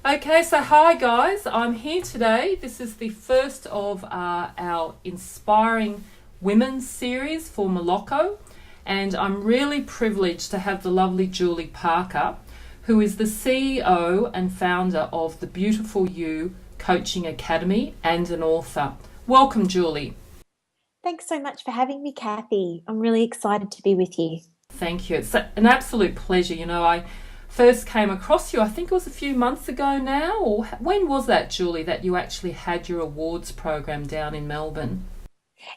Okay, so hi guys, I'm here today. This is the first of our Inspiring Women series for Moloko, and I'm really privileged to have the lovely Julie Parker, who is the CEO and founder of the Beautiful You Coaching Academy and an author. Welcome, Julie. Thanks so much for having me, Kathy. I'm really excited to be with you. Thank you. It's an absolute pleasure. I first came across you, I think it was a few months ago now, or when was that, Julie, that you actually had your awards program down in Melbourne?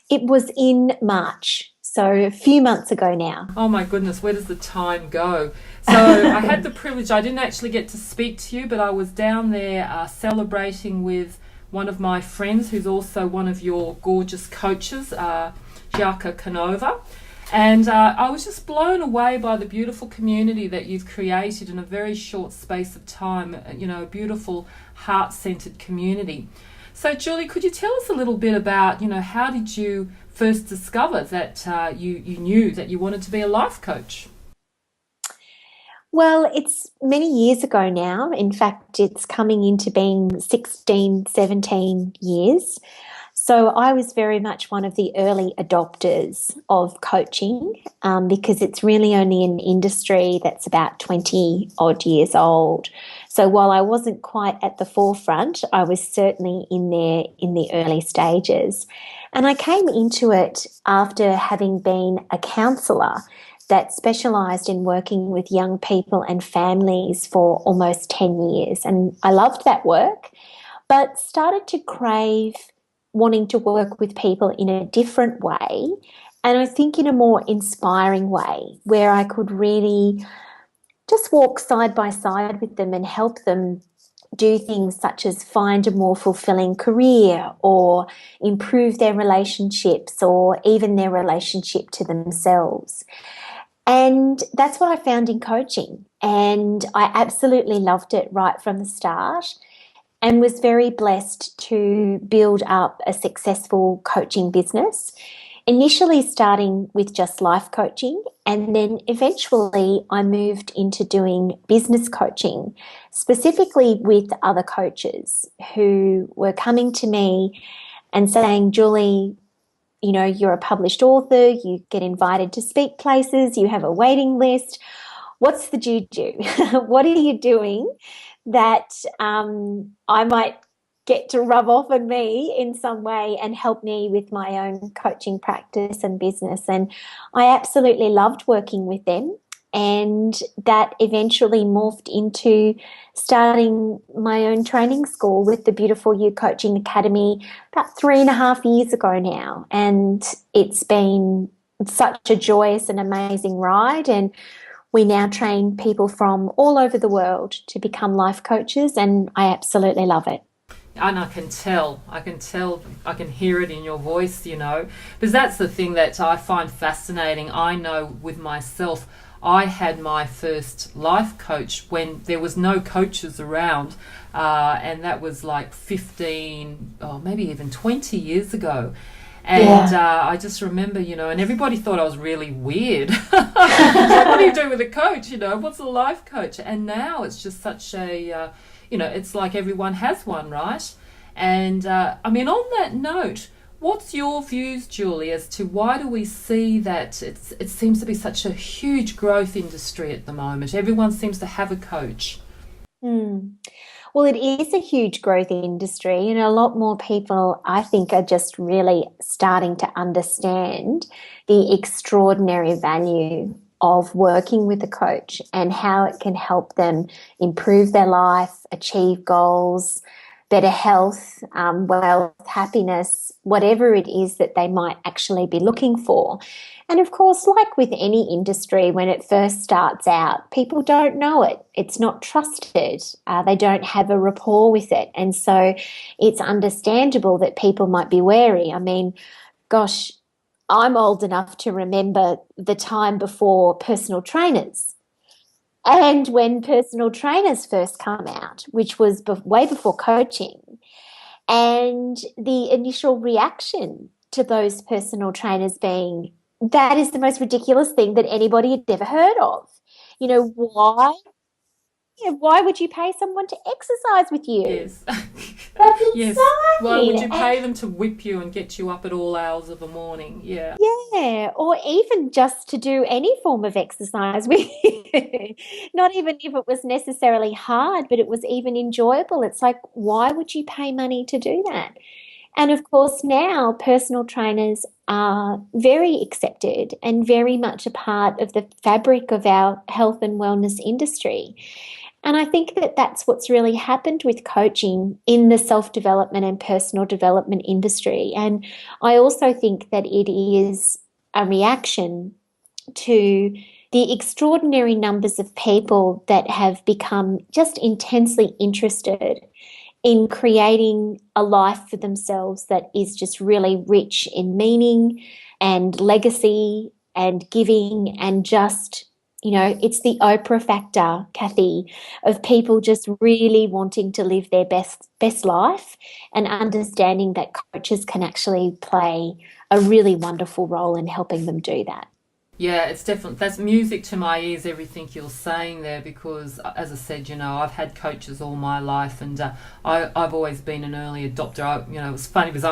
It was in March, so a few months ago now. Oh my goodness, where does the time go? So I had the privilege, I didn't actually get to speak to you, but I was down there celebrating with one of my friends who's also one of your gorgeous coaches, Giaca Canova. And I was just blown away by the beautiful community that you've created in a very short space of time, a beautiful heart centered community. So, Julie, could you tell us a little bit about, how did you first discover that you knew that you wanted to be a life coach? Well, it's many years ago now. In fact, it's coming into being 16, 17 years. So I was very much one of the early adopters of coaching because it's really only an industry that's about 20 odd years old. So while I wasn't quite at the forefront, I was certainly in there in the early stages. And I came into it after having been a counsellor that specialised in working with young people and families for almost 10 years. And I loved that work, but started to crave wanting to work with people in a different way. And I think in a more inspiring way where I could really just walk side by side with them and help them do things such as find a more fulfilling career or improve their relationships or even their relationship to themselves. And that's what I found in coaching. And I absolutely loved it right from the start and was very blessed to build up a successful coaching business. Initially, starting with just life coaching, and then eventually I moved into doing business coaching, specifically with other coaches who were coming to me and saying, Julie, you're a published author, you get invited to speak places, you have a waiting list. What's the juju? What are you doing that I might get to rub off on me in some way and help me with my own coaching practice and business? And I absolutely loved working with them. And that eventually morphed into starting my own training school with the Beautiful You Coaching Academy about 3.5 years ago now. And it's been such a joyous and amazing ride. And we now train people from all over the world to become life coaches, and I absolutely love it. And I can hear it in your voice, because that's the thing that I find fascinating. I know with myself, I had my first life coach when there was no coaches around, and that was like 15 or maybe even 20 years ago. And Yeah. I just remember, and everybody thought I was really weird. Like, what do you do with a coach? What's a life coach? And now it's just such it's like everyone has one, right? And I mean, on that note, what's your views, Julie, as to why do we see that it seems to be such a huge growth industry at the moment? Everyone seems to have a coach. Hmm. Well, it is a huge growth industry, and a lot more people, I think, are just really starting to understand the extraordinary value of working with a coach and how it can help them improve their life, achieve goals, better health, wealth, happiness, whatever it is that they might actually be looking for. And of course, like with any industry, when it first starts out, people don't know it. It's not trusted. They don't have a rapport with it. And so it's understandable that people might be wary. I mean, gosh, I'm old enough to remember the time before personal trainers. And when personal trainers first come out, which was way before coaching, and the initial reaction to those personal trainers being, that is the most ridiculous thing that anybody had ever heard of. Why? Yeah, why would you pay someone to exercise with you? Yes. That's Yes. Why would insane. you pay them to whip you and get you up at all hours of the morning? Yeah. Yeah, or even just to do any form of exercise with you. Not even if it was necessarily hard, but it was even enjoyable. It's like, why would you pay money to do that? And of course, now personal trainers are very accepted and very much a part of the fabric of our health and wellness industry. And I think that that's what's really happened with coaching in the self development and personal development industry. And I also think that it is a reaction to the extraordinary numbers of people that have become just intensely interested in creating a life for themselves that is just really rich in meaning and legacy and giving and just, it's the Oprah factor, Kathy, of people just really wanting to live their best life and understanding that coaches can actually play a really wonderful role in helping them do that. Yeah, it's definitely that's music to my ears. Everything you're saying there, because as I said, I've had coaches all my life, and I've always been an early adopter. It was funny because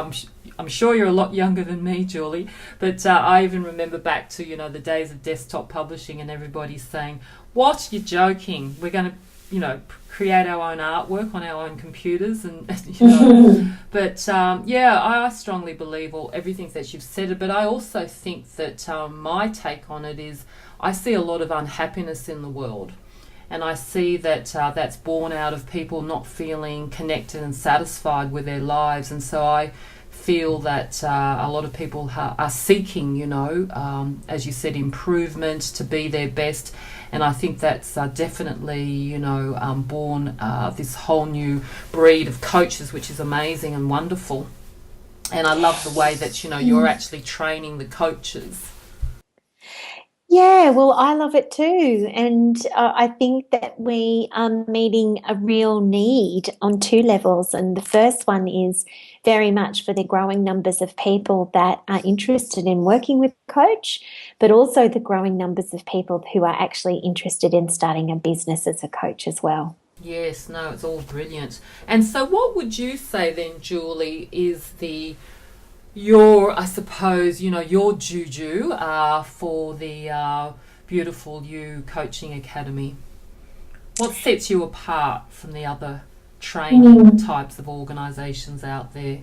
I'm sure you're a lot younger than me, Julie, but I even remember back to the days of desktop publishing, and everybody saying, "What? You're joking? We're going to create our own artwork on our own computers," and but I strongly believe everything that you've said. But I also think that my take on it is I see a lot of unhappiness in the world, and I see that that's born out of people not feeling connected and satisfied with their lives, and so I feel that a lot of people are seeking, as you said, improvement to be their best. And I think that's definitely, born this whole new breed of coaches, which is amazing and wonderful. And I love the way that, you're actually training the coaches. Yeah, well, I love it too. And I think that we are meeting a real need on two levels. And the first one is very much for the growing numbers of people that are interested in working with a coach, but also the growing numbers of people who are actually interested in starting a business as a coach as well. Yes, no, it's all brilliant. And so what would you say then, Julie, is I suppose, your juju for the Beautiful You Coaching Academy? What sets you apart from the other training types of organisations out there?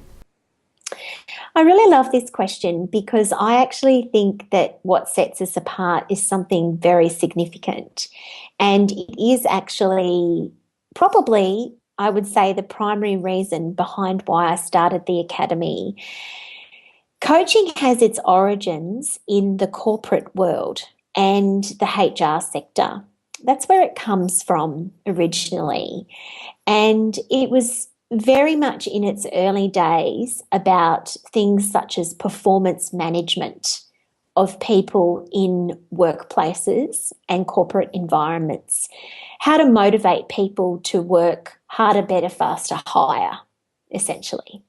I really love this question because I actually think that what sets us apart is something very significant. And it is actually probably, I would say, the primary reason behind why I started the Academy. Coaching has its origins in the corporate world and the HR sector. That's where it comes from originally. And it was very much in its early days about things such as performance management of people in workplaces and corporate environments, how to motivate people to work harder, better, faster, higher, essentially.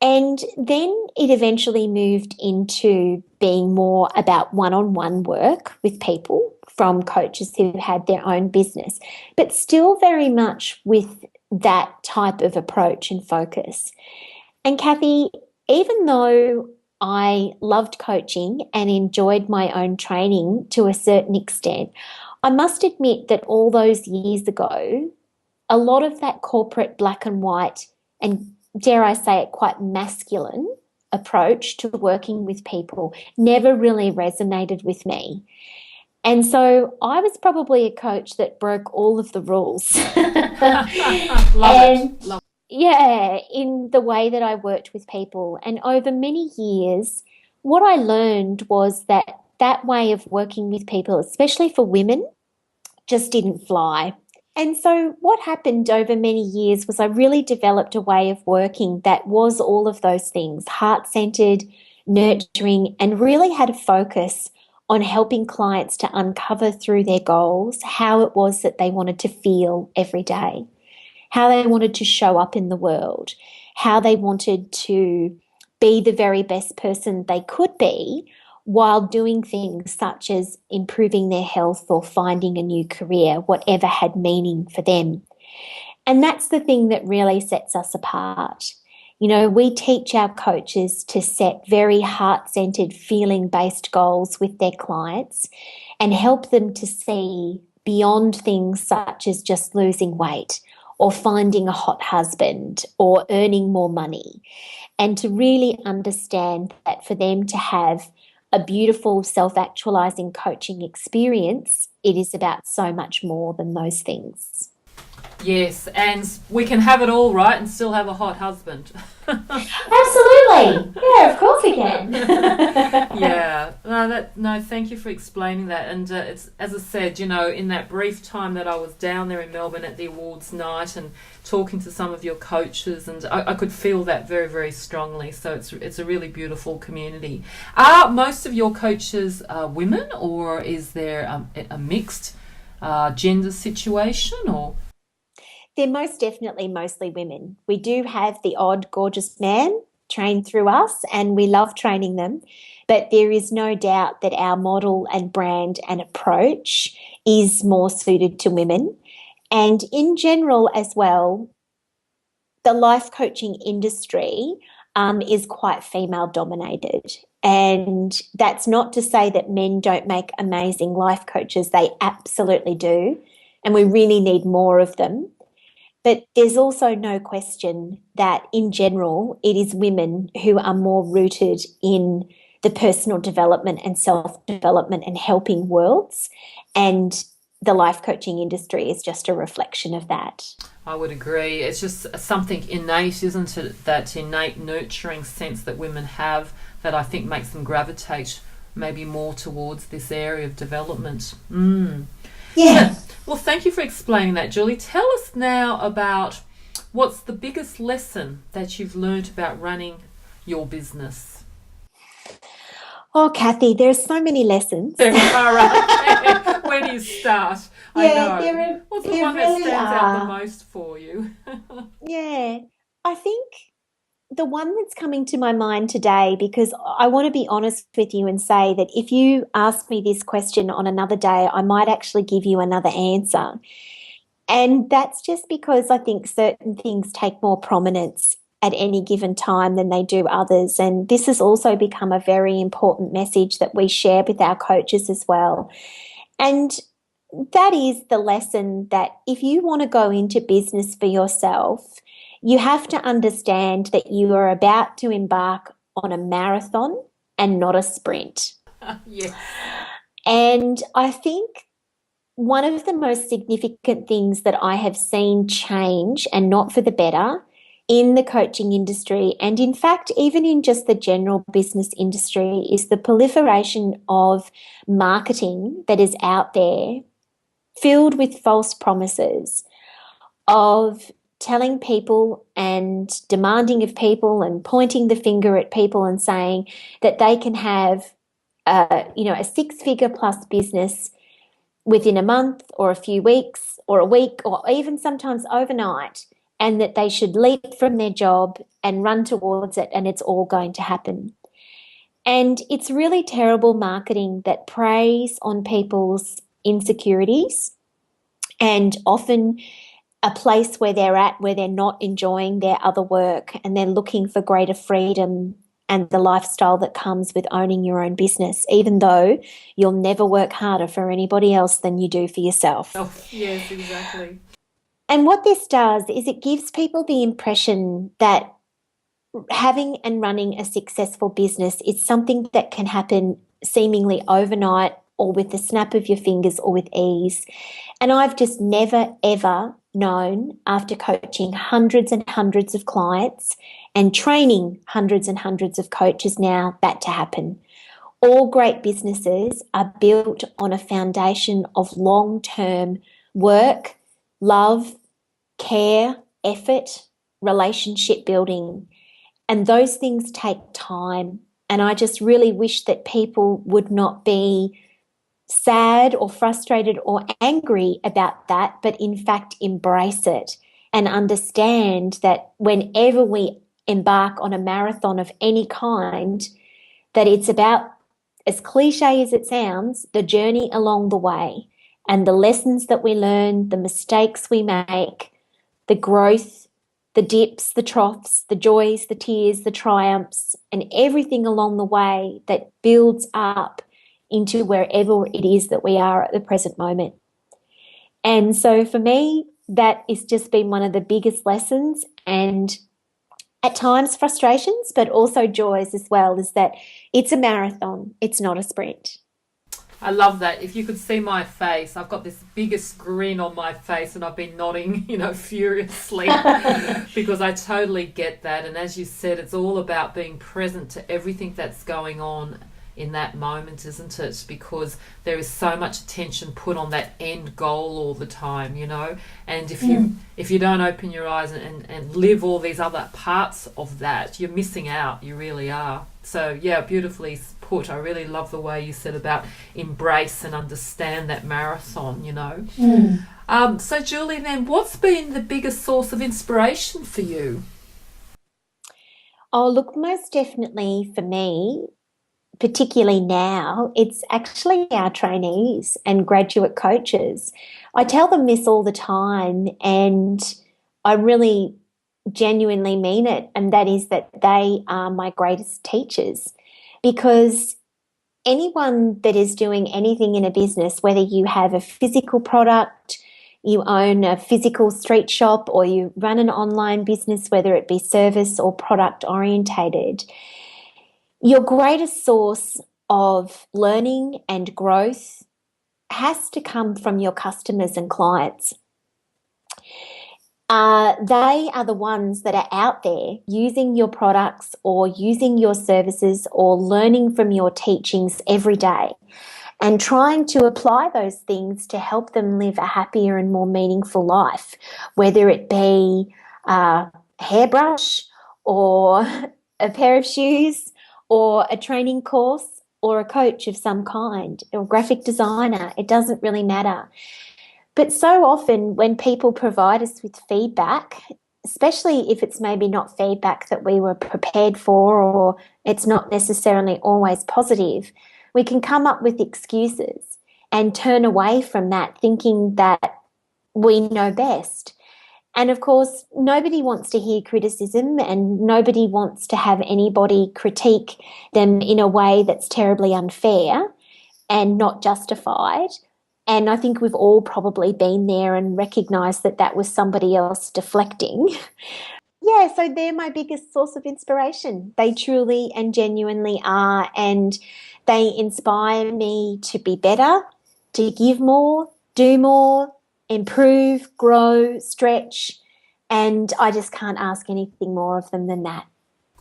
And then it eventually moved into being more about one-on-one work with people from coaches who had their own business, but still very much with that type of approach and focus. And Kathy, even though I loved coaching and enjoyed my own training to a certain extent, I must admit that all those years ago, a lot of that corporate black and white and, dare I say it, quite masculine approach to working with people never really resonated with me. And so I was probably a coach that broke all of the rules. Love and it. Love yeah, in the way that I worked with people. And over many years, what I learned was that that way of working with people, especially for women, just didn't fly. And so what happened over many years was I really developed a way of working that was all of those things, heart-centered, nurturing, and really had a focus on helping clients to uncover through their goals how it was that they wanted to feel every day, how they wanted to show up in the world, how they wanted to be the very best person they could be while doing things such as improving their health or finding a new career, whatever had meaning for them. And that's the thing that really sets us apart. You know, we teach our coaches to set very heart-centered, feeling-based goals with their clients and help them to see beyond things such as just losing weight or finding a hot husband or earning more money, and to really understand that for them to have a beautiful self-actualizing coaching experience, it is about so much more than those things. Yes, and we can have it all, right, and still have a hot husband. Absolutely. Yeah, of course we can. Yeah. No, thank you for explaining that. And it's, as I said, you know, in that brief time that I was down there in Melbourne at the awards night and talking to some of your coaches, and I could feel that very, very strongly. So it's a really beautiful community. Are most of your coaches women, or is there a mixed gender situation, or? They're most definitely mostly women. We do have the odd gorgeous man trained through us, and we love training them. But there is no doubt that our model and brand and approach is more suited to women. And in general as well, the life coaching industry is quite female dominated. And that's not to say that men don't make amazing life coaches. They absolutely do. And we really need more of them. But there's also no question that in general, it is women who are more rooted in the personal development and self-development and helping worlds. And the life coaching industry is just a reflection of that. I would agree. It's just something innate, isn't it? That innate nurturing sense that women have that I think makes them gravitate maybe more towards this area of development. Yeah. Well, thank you for explaining that, Julie. Tell us now about what's the biggest lesson that you've learned about running your business. Oh, Kathy, there's so many lessons. There are, right? Where do you start? Yeah, I know. What's the one that stands out the most for you? Yeah, I think the one that's coming to my mind today, because I want to be honest with you and say that if you ask me this question on another day, I might actually give you another answer. And that's just because I think certain things take more prominence at any given time than they do others. And this has also become a very important message that we share with our coaches as well. And that is the lesson that if you want to go into business for yourself, you have to understand that you are about to embark on a marathon and not a sprint. Yes. And I think one of the most significant things that I have seen change, and not for the better, in the coaching industry, and in fact, even in just the general business industry, is the proliferation of marketing that is out there filled with false promises of telling people and demanding of people and pointing the finger at people and saying that they can have, a six-figure plus business within a month or a few weeks or a week or even sometimes overnight, and that they should leap from their job and run towards it and it's all going to happen. And it's really terrible marketing that preys on people's insecurities and often a place where they're at where they're not enjoying their other work and they're looking for greater freedom and the lifestyle that comes with owning your own business, even though you'll never work harder for anybody else than you do for yourself. Oh, yes, exactly. And what this does is it gives people the impression that having and running a successful business is something that can happen seemingly overnight or with the snap of your fingers or with ease. And I've just never, ever known, after coaching hundreds and hundreds of clients and training hundreds and hundreds of coaches now, that to happen. All great businesses are built on a foundation of long-term work, love, care, effort, relationship building. And those things take time. And I just really wish that people would not be sad or frustrated or angry about that, but in fact embrace it and understand that whenever we embark on a marathon of any kind, that it's about as cliche as it sounds, the journey along the way and the lessons that we learn, the mistakes we make, the growth, the dips, the troughs, the joys, the tears, the triumphs, and everything along the way that builds up into wherever it is that we are at the present moment. And so for me, that has just been one of the biggest lessons, and at times frustrations, but also joys as well, is that it's a marathon, it's not a sprint. I love that. If you could see my face, I've got this biggest grin on my face and I've been nodding, furiously because I totally get that. And as you said, it's all about being present to everything that's going on in that moment, isn't it? Because there is so much attention put on that end goal all the time, and if you don't open your eyes and live all these other parts of that, you're missing out. You really are. So yeah, beautifully put. I really love the way you said about embrace and understand that marathon, So Julie, then what's been the biggest source of inspiration for you? Oh, look, most definitely for me, particularly now, it's actually our trainees and graduate coaches. I tell them this all the time, and I really genuinely mean it, and that is that they are my greatest teachers, because anyone that is doing anything in a business, whether you have a physical product, you own a physical street shop, or you run an online business, whether it be service or product orientated, your greatest source of learning and growth has to come from your customers and clients. They are the ones that are out there using your products or using your services or learning from your teachings every day and trying to apply those things to help them live a happier and more meaningful life, whether it be a hairbrush or a pair of shoes or a training course or a coach of some kind or graphic designer. It doesn't really matter. But so often when people provide us with feedback, especially if it's maybe not feedback that we were prepared for, or it's not necessarily always positive, we can come up with excuses and turn away from that, thinking that we know best. And of course, nobody wants to hear criticism, and nobody wants to have anybody critique them in a way that's terribly unfair and not justified. And I think we've all probably been there and recognised that that was somebody else deflecting. Yeah, so they're my biggest source of inspiration. They truly and genuinely are, and they inspire me to be better, to give more, do more, improve, grow, stretch, and I just can't ask anything more of them than that.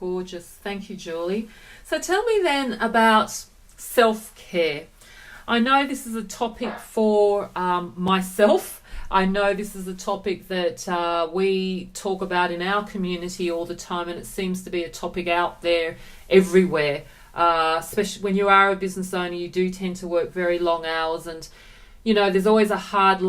Gorgeous. Thank you, Julie. So tell me then about self-care. I know this is a topic for myself. I know this is a topic that we talk about in our community all the time, and it seems to be a topic out there everywhere. Especially when you are a business owner, you do tend to work very long hours, and there's always a hard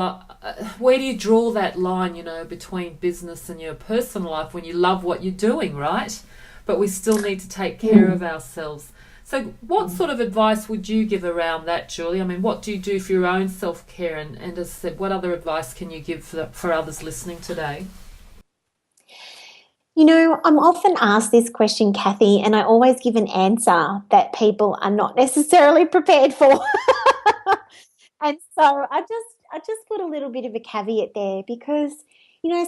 where do you draw that line, between business and your personal life when you love what you're doing, right? But we still need to take care of ourselves. So what sort of advice would you give around that, Julie? I mean, what do you do for your own self-care? And as I said, what other advice can you give for others listening today? I'm often asked this question, Kathy, and I always give an answer that people are not necessarily prepared for. And so I just put a little bit of a caveat there because,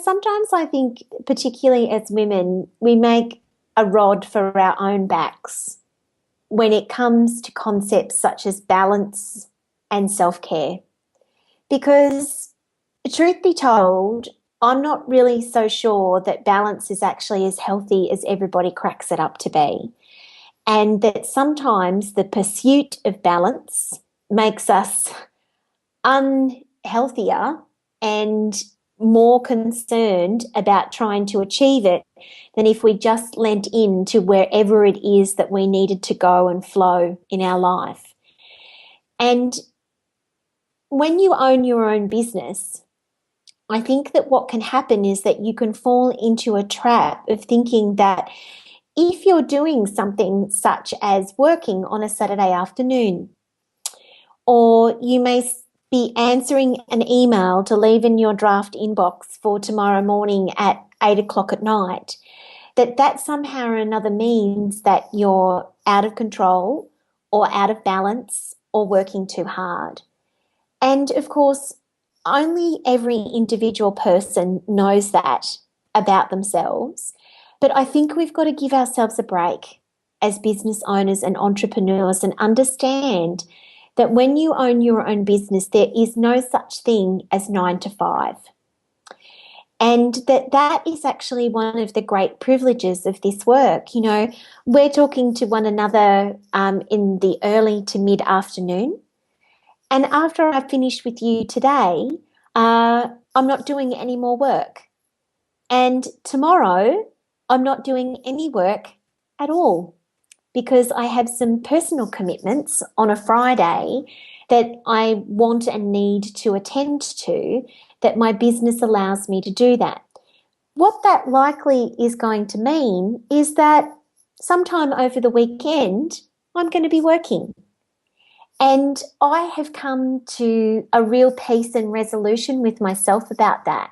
sometimes I think, particularly as women, we make a rod for our own backs when it comes to concepts such as balance and self-care. Because, truth be told, I'm not really so sure that balance is actually as healthy as everybody cracks it up to be. And that sometimes the pursuit of balance makes us unhealthier and more concerned about trying to achieve it than if we just lent in to wherever it is that we needed to go and flow in our life. And when you own your own business, I think that what can happen is that you can fall into a trap of thinking that if you're doing something such as working on a Saturday afternoon, or you may be answering an email to leave in your draft inbox for tomorrow morning at 8 o'clock at night, that somehow or another means that you're out of control or out of balance or working too hard. And of course, only every individual person knows that about themselves. But I think we've got to give ourselves a break as business owners and entrepreneurs and understand that when you own your own business, there is no such thing as 9 to 5. And that is actually one of the great privileges of this work. You know, we're talking to one another in the early to mid-afternoon. And after I finish with you today, I'm not doing any more work. And tomorrow, I'm not doing any work at all because I have some personal commitments on a Friday that I want and need to attend to, that my business allows me to do that. What that likely is going to mean is that sometime over the weekend, I'm going to be working. And I have come to a real peace and resolution with myself about that.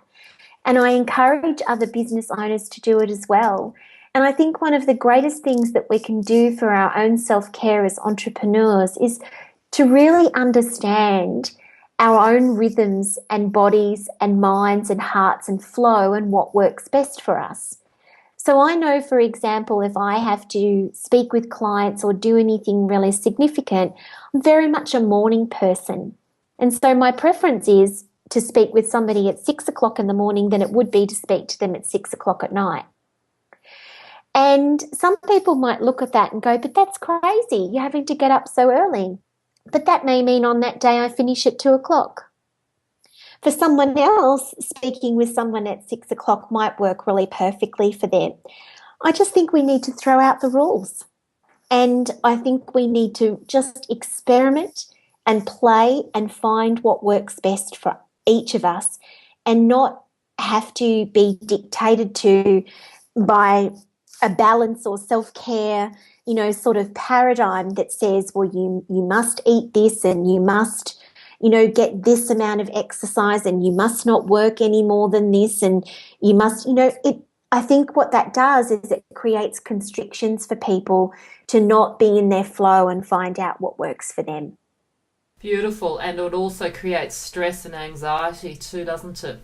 And I encourage other business owners to do it as well. And I think one of the greatest things that we can do for our own self-care as entrepreneurs is to really understand our own rhythms and bodies and minds and hearts and flow and what works best for us. So I know, for example, if I have to speak with clients or do anything really significant, I'm very much a morning person. And so my preference is to speak with somebody at 6 o'clock in the morning than it would be to speak to them at 6 o'clock at night. And some people might look at that and go, but that's crazy. You're having to get up so early. But that may mean on that day I finish at 2 o'clock. For someone else, speaking with someone at 6 o'clock might work really perfectly for them. I just think we need to throw out the rules. And I think we need to just experiment and play and find what works best for each of us and not have to be dictated to by a balance or self-care, you know, sort of paradigm that says, well, you must eat this and you must, you know, get this amount of exercise and you must not work any more than this and you must, you know, I think what that does is it creates constrictions for people to not be in their flow and find out what works for them. Beautiful. And it also creates stress and anxiety too, doesn't it?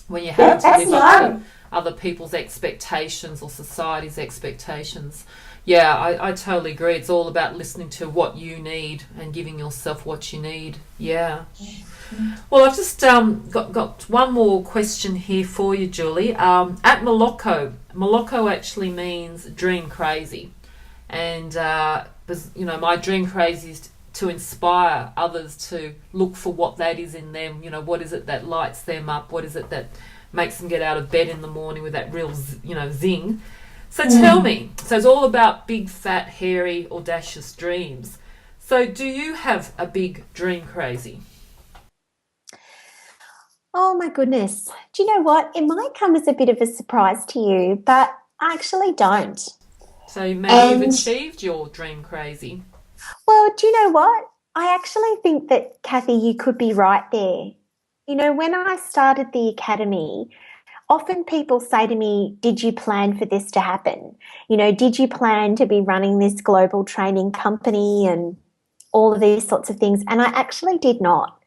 When you have to live up to other people's expectations or society's expectations. Yeah, I totally agree. It's all about listening to what you need and giving yourself what you need. Yeah. Well, I've just got one more question here for you, Julie. At Moloko actually means dream crazy. And, you know, my dream crazy is to inspire others to look for what that is in them. You know, what is it that lights them up? What is it that makes them get out of bed in the morning with that real, you know, zing? So tell me, so it's all about big, fat, hairy, audacious dreams. So do you have a big dream crazy? Oh my goodness. Do you know what? It might come as a bit of a surprise to you, but I actually don't. So maybe you've achieved your dream crazy. Well, do you know what? I actually think that, Kathy, you could be right there. You know, when I started the Academy, often people say to me, did you plan for this to happen? You know, did you plan to be running this global training company and all of these sorts of things? And I actually did not.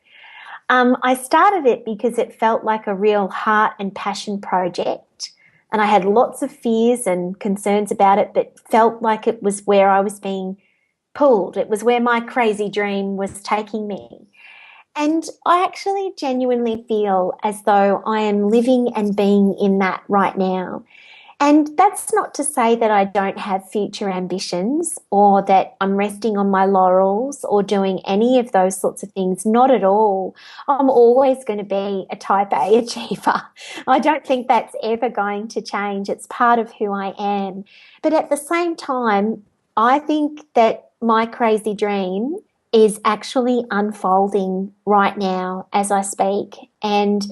I started it because it felt like a real heart and passion project. And I had lots of fears and concerns about it, but felt like it was where I was being pulled. It was where my crazy dream was taking me. And I actually genuinely feel as though I am living and being in that right now. And that's not to say that I don't have future ambitions or that I'm resting on my laurels or doing any of those sorts of things. Not at all. I'm always going to be a type A achiever. I don't think that's ever going to change. It's part of who I am. But at the same time, I think that my crazy dream is actually unfolding right now as I speak. And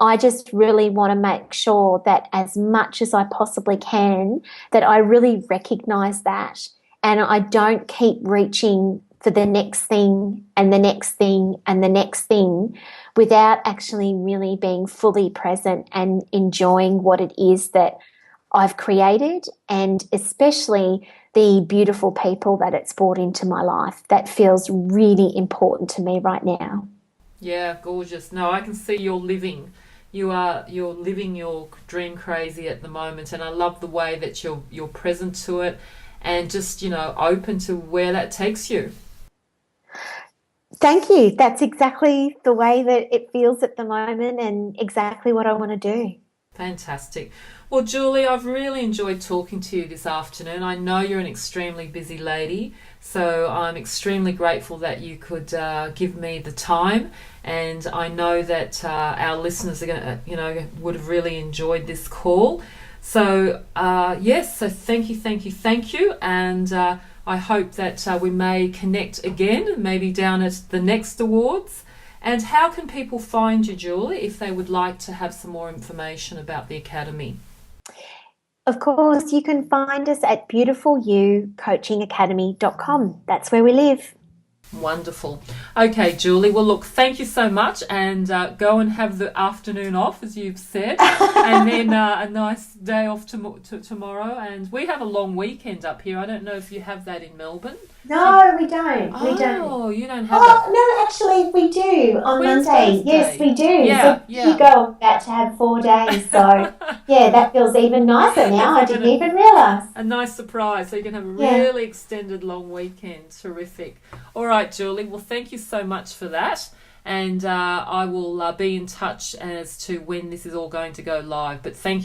I just really want to make sure that as much as I possibly can, that I really recognize that and I don't keep reaching for the next thing and the next thing and the next thing without actually really being fully present and enjoying what it is that I've created, and especially the beautiful people that it's brought into my life. That feels really important to me right now. Yeah, gorgeous. No, I can see you're living your dream crazy at the moment, and I love the way that you're present to it and just, open to where that takes you. Thank you. That's exactly the way that it feels at the moment and exactly what I want to do. Fantastic. Well, Julie, I've really enjoyed talking to you this afternoon. I know you're an extremely busy lady, so I'm extremely grateful that you could give me the time. And I know that our listeners are going to, would have really enjoyed this call. So, yes, so thank you, thank you, thank you. And I hope that we may connect again, maybe down at the next awards. And how can people find you, Julie, if they would like to have some more information about the Academy? Of course, you can find us at beautifulyoucoachingacademy.com. That's where we live. Wonderful. Okay, Julie. Well, look, thank you so much, and go and have the afternoon off, as you've said, and then a nice day off tomorrow. And we have a long weekend up here. I don't know if you have that in Melbourne. No, we don't. We don't. Oh, you don't have that. Oh, no, actually, we do on Queen's Monday. birthday. Yes, we do. Yeah, So yeah. you go about to have 4 days. So, yeah, that feels even nicer now. I didn't even realise. A nice surprise. So you can have a Yeah. really extended long weekend. Terrific. All right, Julie. Well, thank you so much for that. And I will be in touch as to when this is all going to go live. But thank you.